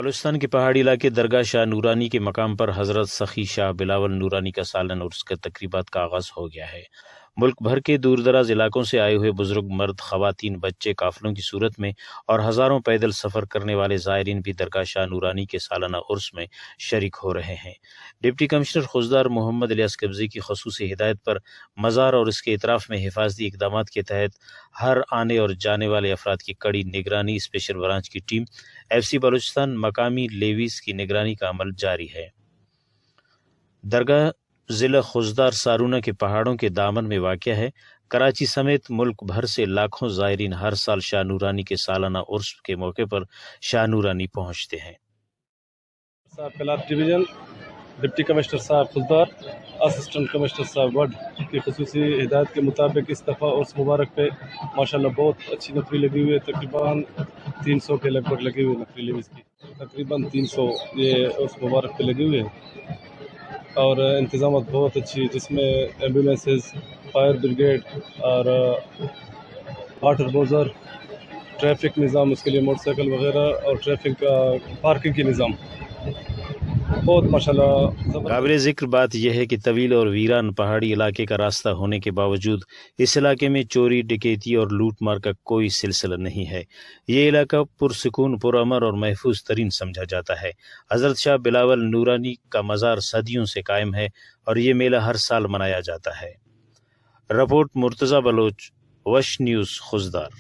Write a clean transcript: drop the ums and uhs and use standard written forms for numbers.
بلوچستان کے پہاڑی علاقے درگاہ شاہ نورانی کے مقام پر حضرت سخی شاہ بلاول نورانی کا سالن اور اس کے تقریبات کا آغاز ہو گیا ہے۔ ملک بھر کے دور دراز علاقوں سے آئے ہوئے بزرگ، مرد، خواتین، بچے قافلوں کی صورت میں اور ہزاروں پیدل سفر کرنے والے زائرین بھی درگاہ شاہ نورانی کے سالانہ عرس میں شریک ہو رہے ہیں۔ ڈپٹی کمشنر خوزدار محمد الیاس قبضی کی خصوصی ہدایت پر مزار اور اس کے اطراف میں حفاظتی اقدامات کے تحت ہر آنے اور جانے والے افراد کی کڑی نگرانی اسپیشل برانچ کی ٹیم FC بلوچستان مقامی لیویز کی نگرانی کا عمل جاری ہے۔ درگاہ ضلع خوزدار سارونہ کے پہاڑوں کے دامن میں واقع ہے۔ کراچی سمیت ملک بھر سے لاکھوں زائرین ہر سال شاہ نورانی کے سالانہ عرس کے موقع پر شاہ نورانی پہنچتے ہیں۔ صاحب کلاب ڈویژن، ڈپٹی کمشنر صاحب خوزدار، اسسٹنٹ کمشنر صاحب وڈ کی خصوصی ہدایت کے مطابق اس دفعہ عرس مبارک پہ ماشاءاللہ بہت اچھی نفری لگی ہوئی ہے۔ تقریباً 300 کے لگ بھگ لگی ہوئی نفری لیویز کی، تقریباً 300 یہ عرس مبارک پہ لگی ہوئی ہے، اور انتظامات بہت اچھی، جس میں ایمبولینسز، فائر بریگیڈ اور واٹر بوزر، ٹریفک نظام، اس کے لیے موٹر سائیکل وغیرہ اور ٹریفک پارکنگ کی نظام بہت ماشاءاللہ۔ قابل ذکر بات یہ ہے کہ طویل اور ویران پہاڑی علاقے کا راستہ ہونے کے باوجود اس علاقے میں چوری، ڈکیتی اور لوٹ مار کا کوئی سلسلہ نہیں ہے۔ یہ علاقہ پرسکون، پرامن اور محفوظ ترین سمجھا جاتا ہے۔ حضرت شاہ بلاول نورانی کا مزار صدیوں سے قائم ہے اور یہ میلہ ہر سال منایا جاتا ہے۔ رپورٹ مرتضی بلوچ، وش نیوز، خوزدار۔